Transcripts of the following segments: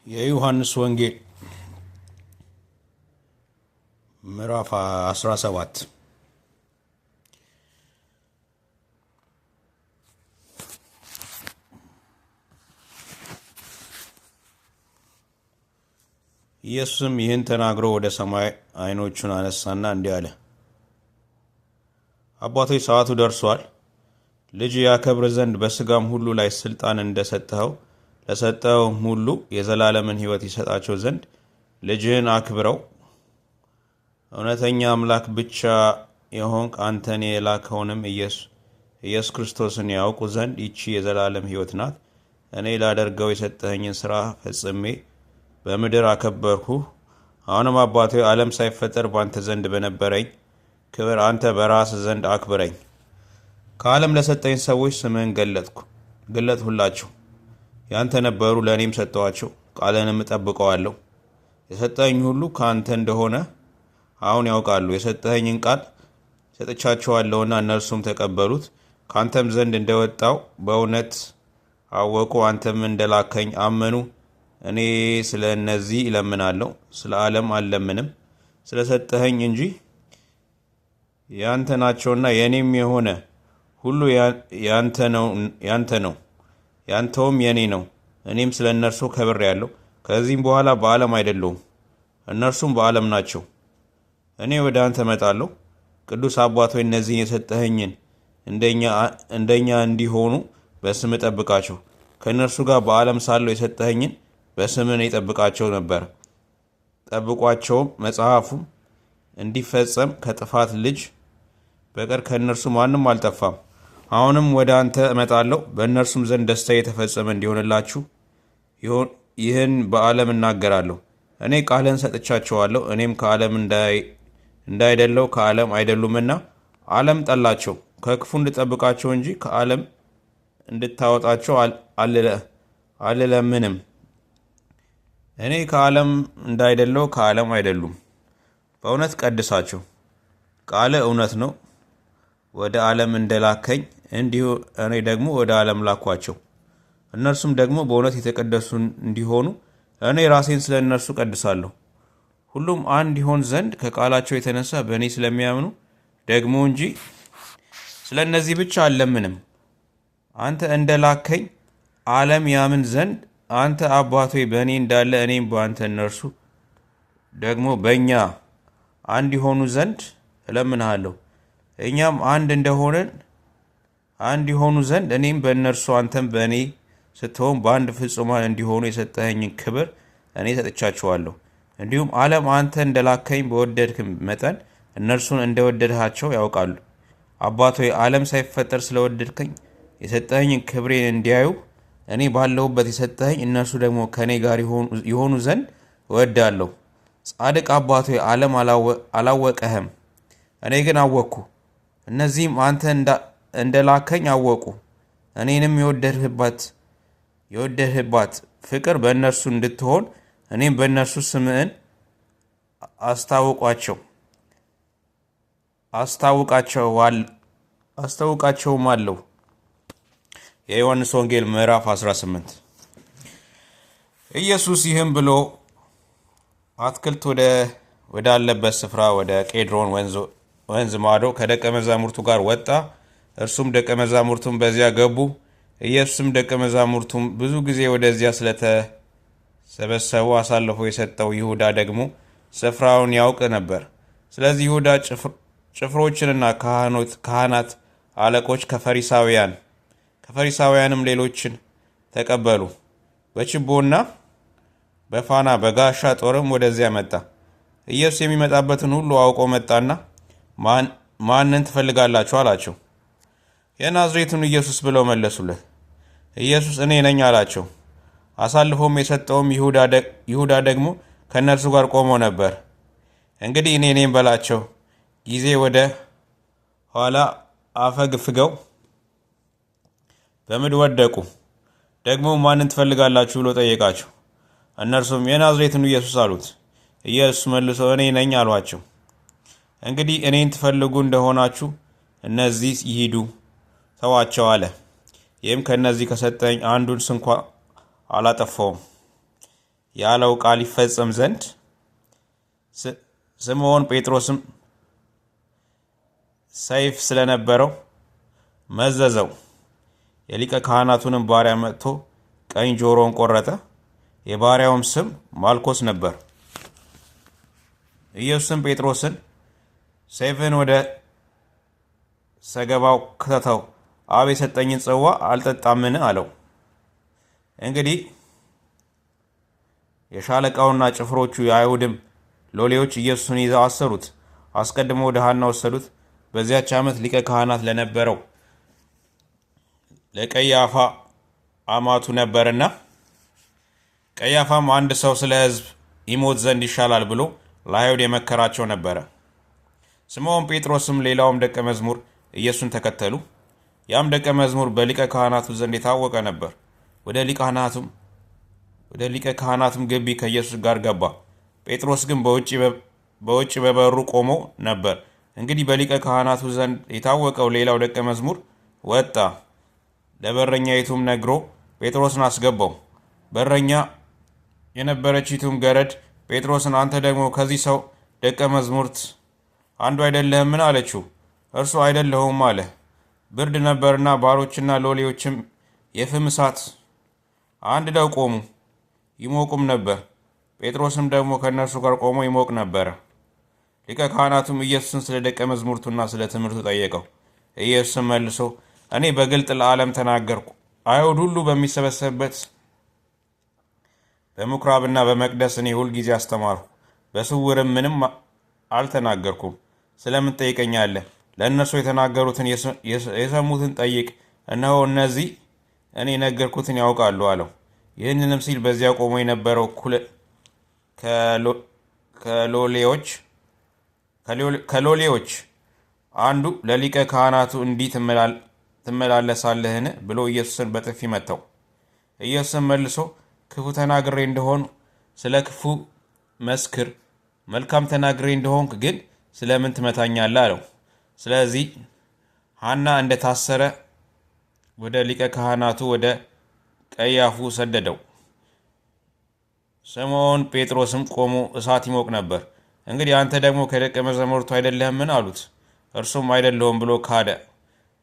የዮሐንስ ወንጌል ምዕራፍ 17 ኢየሱስም ይህን ተናግሮ ወደ ሰማይ ዓይኖቹን አነሳና እንዲህ አለ። አባቶች ሰዓቱ ደርሷል። ልጅ ያከብር ዘንድ በሥጋም ሁሉ ላይ ሥልጣን እንደሰጠኸው ለሰጠኸውም ሁሉ የዘላለምን ሕይወት ይሰጣቸው ዘንድ ልጅህን አክብረው። እውነተኛ አምላክ ብቻ የሆንክ አንተን የላከውንም ኢየሱስ ክርስቶስን ያውቁ ዘንድ ይቺ የዘላለም ሕይወት ናት። እኔ ላደርገው የሰጠኸኝን ሥራ ፈጽሜ በምድር አከበርሁህ። አሁንም አባቶ ዓለም ሳይፈጠር ባንተ ዘንድ በነበረኝ ክብር አንተ በራስ ዘንድ አክብረኝ። ከዓለም ለሰጠኝ ሰዎች ስምህን ገለጥሁላቸው። ያንተ ነበሩ፣ ለእኔም ሰጠኋቸው፣ ቃልንም እጠብቀዋለሁ። የሰጠኸኝ ሁሉ ከአንተ እንደሆነ አሁን ያውቃሉ። የሰጠኸኝን ቃል ሰጥቻቸዋለሁና እነርሱም ተቀበሉት። ከአንተም ዘንድ እንደወጣው በእውነት አወቁ። አንተም እንደላከኝ አመኑ። እኔ ስለ እነዚህ እለምናለሁ፣ ስለ ዓለም አልለምንም፣ ስለ ሰጠኸኝ እንጂ። ያንተ ናቸውና የእኔም የሆነ ሁሉ ያንተ ነው፣ ያንተውም የእኔ ነው። እኔም ስለ እነርሱ ከብሬአለሁ። ከዚህም በኋላ በዓለም አይደለሁም፣ እነርሱም በዓለም ናቸው። እኔ ወደ አንተ እመጣለሁ። ቅዱስ አባት ሆይ እነዚህን የሰጠኸኝን እንደኛ እንዲሆኑ በስም ጠብቃቸው። ከእነርሱ ጋር በዓለም ሳለሁ የሰጠኸኝን በስምን የጠብቃቸው ነበር። ጠብቋቸውም፣ መጽሐፉም እንዲፈጸም ከጥፋት ልጅ በቀር ከእነርሱ ማንም አልጠፋም። አሁንም ወደ አንተ እመጣለሁ። በእነርሱም ዘንድ ደስታ የተፈጸመ እንዲሆንላችሁ ይህን በዓለም እናገራለሁ። እኔ ቃልህን ሰጥቻቸዋለሁ። እኔም ከዓለም እንዳይደለው ከዓለም አይደሉምና ዓለም ጠላቸው። ከክፉ እንድጠብቃቸው እንጂ ከዓለም እንድታወጣቸው አልለምንም። እኔ ከዓለም እንዳይደለው ከዓለም አይደሉም። በእውነት ቀድሳቸው። ቃልህ እውነት ነው። ወደ ዓለም እንደላከኝ እንዲሁ እኔ ደግሞ ወደ ዓለም ላኳቸው። እነርሱም ደግሞ በእውነት የተቀደሱ እንዲሆኑ እኔ ራሴን ስለ እነርሱ ቀድሳለሁ። ሁሉም አንድ ይሆን ዘንድ ከቃላቸው የተነሳ በእኔ ስለሚያምኑ ደግሞ እንጂ ስለ እነዚህ ብቻ አልለምንም። አንተ እንደላከኝ ዓለም ያምን ዘንድ አንተ አባቶ በእኔ እንዳለ እኔም በአንተ እነርሱ ደግሞ በእኛ አንድ ይሆኑ ዘንድ እለምንሃለሁ። እኛም አንድ እንደሆንን አንድ ይሆኑ ዘንድ እኔም በእነርሱ አንተም በእኔ ስትሆን በአንድ ፍጹማን እንዲሆኑ የሰጠኸኝን ክብር እኔ ሰጥቻቸዋለሁ። እንዲሁም ዓለም አንተ እንደላከኝ በወደድክ መጠን እነርሱን እንደወደድሃቸው ያውቃሉ። አባቶ ዓለም ሳይፈጠር ስለወደድከኝ የሰጠኸኝን ክብሬን እንዲያዩ እኔ ባለሁበት የሰጠኸኝ እነርሱ ደግሞ ከእኔ ጋር የሆኑ ዘንድ እወዳለሁ። ጻድቅ አባቶ ዓለም አላወቀህም፣ እኔ ግን አወቅኩ። እነዚህም አንተ እንደላከኝ አወቁ። እኔንም የወደድህባት ፍቅር በእነርሱ እንድትሆን እኔም በእነርሱ ስምህን አስታውቃቸውም አለሁ። የዮሐንስ ወንጌል ምዕራፍ 18 ኢየሱስ ይህም ብሎ አትክልት ወዳለበት ስፍራ ወደ ቄድሮን ወንዝ ማዶ ከደቀ መዛሙርቱ ጋር ወጣ። እርሱም ደቀ መዛሙርቱም በዚያ ገቡ። ኢየሱስም ደቀ መዛሙርቱም ብዙ ጊዜ ወደዚያ ስለተሰበሰቡ አሳልፎ የሰጠው ይሁዳ ደግሞ ስፍራውን ያውቅ ነበር። ስለዚህ ይሁዳ ጭፍሮችንና ካህናት አለቆች ከፈሪሳውያንም ሌሎችን ተቀበሉ። በችቦና በፋና በጋሻ ጦርም ወደዚያ መጣ። ኢየሱስ የሚመጣበትን ሁሉ አውቆ መጣና ማንን ትፈልጋላችሁ አላቸው። የናዝሬቱን ኢየሱስ ብለው መለሱለት። ኢየሱስ እኔ ነኝ አላቸው። አሳልፎም የሰጠውም ይሁዳ ደግሞ ከእነርሱ ጋር ቆሞ ነበር። እንግዲህ እኔ ነኝ በላቸው ጊዜ ወደ ኋላ አፈግፍገው በምድር ወደቁ። ደግሞ ማንን ትፈልጋላችሁ ብሎ ጠየቃቸው። እነርሱም የናዝሬቱን ኢየሱስ አሉት። ኢየሱስ መልሶ እኔ ነኝ አሏቸው። እንግዲህ እኔን ትፈልጉ እንደሆናችሁ እነዚህ ይሂዱ፣ ተዋቸው አለ። ይህም ከእነዚህ ከሰጠኝ አንዱን ስንኳ አላጠፋውም። ያለው ቃል ይፈጸም ዘንድ ስምዖን ጴጥሮስም ሰይፍ ስለነበረው መዘዘው። የሊቀ ካህናቱንም ባሪያ መጥቶ ቀኝ ጆሮውን ቆረጠ። የባሪያውም ስም ማልኮስ ነበር። ኢየሱስም ጴጥሮስን ሰይፍን ወደ ሰገባው ክተተው፣ አብ የሰጠኝን ጽዋ አልጠጣምን አለው። እንግዲህ የሻለቃውና ጭፍሮቹ የአይሁድም ሎሌዎች ኢየሱስን ይዘው አሰሩት። አስቀድሞ ወደ ሐና ወሰዱት። በዚያች ዓመት ሊቀ ካህናት ለነበረው ለቀያፋ አማቱ ነበርና፣ ቀያፋም አንድ ሰው ስለ ሕዝብ ይሞት ዘንድ ይሻላል ብሎ ለአይሁድ የመከራቸው ነበረ። ስምዖን ጴጥሮስም ሌላውም ደቀ መዝሙር ኢየሱስን ተከተሉ። ያም ደቀ መዝሙር በሊቀ ካህናቱ ዘንድ የታወቀ ነበር። ወደ ሊቀ ካህናቱም ግቢ ከኢየሱስ ጋር ገባ። ጴጥሮስ ግን በውጭ በበሩ ቆሞ ነበር። እንግዲህ በሊቀ ካህናቱ ዘንድ የታወቀው ሌላው ደቀ መዝሙር ወጣ። ለበረኛይቱም ነግሮ ጴጥሮስን አስገባው። በረኛ የነበረችይቱም ገረድ ጴጥሮስን አንተ ደግሞ ከዚህ ሰው ደቀ መዛሙርት አንዱ አይደለህምን? አለችው። እርሱ አይደለሁም አለ። ብርድ ነበርና ባሮችና ሎሌዎችም የፍም እሳት አንድደው ቆሙ፣ ይሞቁም ነበር። ጴጥሮስም ደግሞ ከእነርሱ ጋር ቆሞ ይሞቅ ነበረ። ሊቀ ካህናቱም ኢየሱስን ስለ ደቀ መዛሙርቱና ስለ ትምህርቱ ጠየቀው። ኢየሱስም መልሶ እኔ በግልጥ ለዓለም ተናገርኩ። አይሁድ ሁሉ በሚሰበሰብበት በምኩራብና በመቅደስ እኔ ሁልጊዜ አስተማርሁ። በስውርም ምንም አልተናገርኩም። ስለምን ትጠይቀኛለህ? ለእነርሱ የተናገሩትን የሰሙትን ጠይቅ። እነሆ እነዚህ እኔ ነገርኩትን ያውቃሉ አለው። ይህንንም ሲል በዚያ ቆሞ የነበረው ከሎሌዎች አንዱ ለሊቀ ካህናቱ እንዲህ ትመላለሳለህን ብሎ ኢየሱስን በጥፊ መታው። ኢየሱስም መልሶ ክፉ ተናግሬ እንደሆን ስለ ክፉ መስክር፣ መልካም ተናግሬ እንደሆንክ ግን ስለምን ትመታኛለህ አለው። ስለዚህ ሐና እንደታሰረ ወደ ሊቀ ካህናቱ ወደ ቀያፉ ሰደደው። ስምዖን ጴጥሮስም ቆሞ እሳት ይሞቅ ነበር። እንግዲህ አንተ ደግሞ ከደቀ መዛሙርቱ አይደለህምን? አሉት። እርሱም አይደለሁም ብሎ ካደ።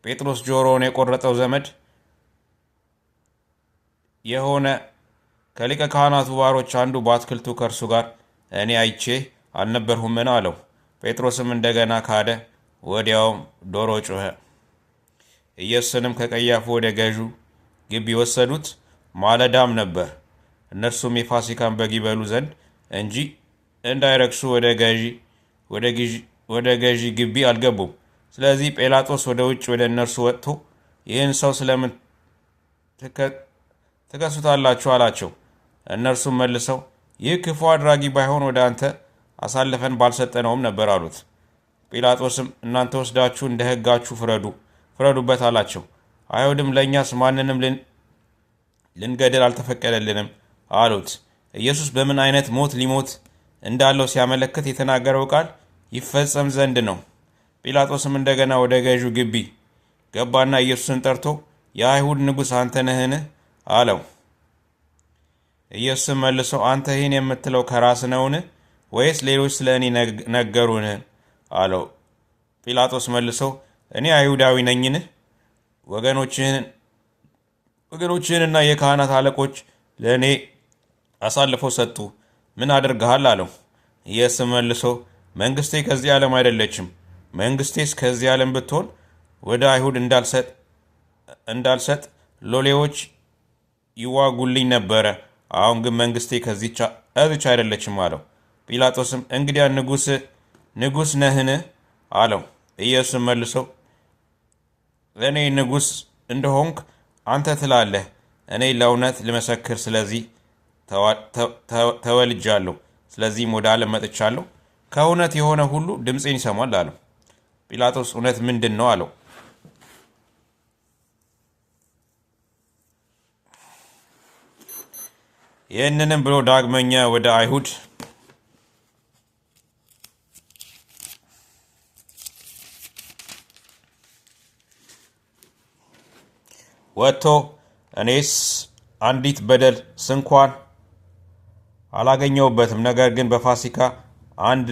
ጴጥሮስ ጆሮውን የቆረጠው ዘመድ የሆነ ከሊቀ ካህናቱ ባሮች አንዱ በአትክልቱ ከእርሱ ጋር እኔ አይቼ አልነበርሁምን? አለው። ጴጥሮስም እንደገና ካደ። ወዲያውም ዶሮ ጮኸ። ኢየሱስንም ከቀያፉ ወደ ገዡ ግቢ ወሰዱት። ማለዳም ነበር። እነርሱም የፋሲካን በግ ይበሉ ዘንድ እንጂ እንዳይረክሱ ወደ ገዢ ግቢ አልገቡም። ስለዚህ ጲላጦስ ወደ ውጭ ወደ እነርሱ ወጥቶ ይህን ሰው ስለምን ትከሱታላችሁ? አላቸው። እነርሱም መልሰው ይህ ክፉ አድራጊ ባይሆን ወደ አንተ አሳልፈን ባልሰጠነውም ነበር አሉት። ጲላጦስም እናንተ ወስዳችሁ እንደ ሕጋችሁ ፍረዱበት አላቸው። አይሁድም ለእኛስ ማንንም ልንገድል አልተፈቀደልንም አሉት። ኢየሱስ በምን አይነት ሞት ሊሞት እንዳለው ሲያመለክት የተናገረው ቃል ይፈጸም ዘንድ ነው። ጲላጦስም እንደገና ወደ ገዢው ግቢ ገባና ኢየሱስን ጠርቶ የአይሁድ ንጉሥ አንተ ነህን? አለው። ኢየሱስም መልሶ አንተ ይህን የምትለው ከራስህ ነውን? ወይስ ሌሎች ስለ እኔ ነገሩን? አለው። ጲላጦስ መልሶ እኔ አይሁዳዊ ነኝን? ወገኖችህንና የካህናት አለቆች ለእኔ አሳልፈው ሰጡ። ምን አድርገሃል? አለው። ኢየሱስ መልሶ መንግስቴ ከዚህ ዓለም አይደለችም። መንግስቴስ ከዚህ ዓለም ብትሆን ወደ አይሁድ እንዳልሰጥ ሎሌዎች ይዋጉልኝ ነበረ። አሁን ግን መንግስቴ ከዚች አይደለችም አለው። ጲላጦስም እንግዲያ ንጉሥ ነህን? አለው። ኢየሱስ መልሶ እኔ ንጉሥ እንደሆንክ አንተ ትላለህ። እኔ ለእውነት ልመሰክር ስለዚህ ተወልጃለሁ፣ ስለዚህም ወደ ዓለም መጥቻለሁ። ከእውነት የሆነ ሁሉ ድምፄን ይሰማል አለው። ጲላጦስ እውነት ምንድን ነው? አለው። ይህንንም ብሎ ዳግመኛ ወደ አይሁድ ወጥቶ እኔስ አንዲት በደል ስንኳን አላገኘሁበትም። ነገር ግን በፋሲካ አንድ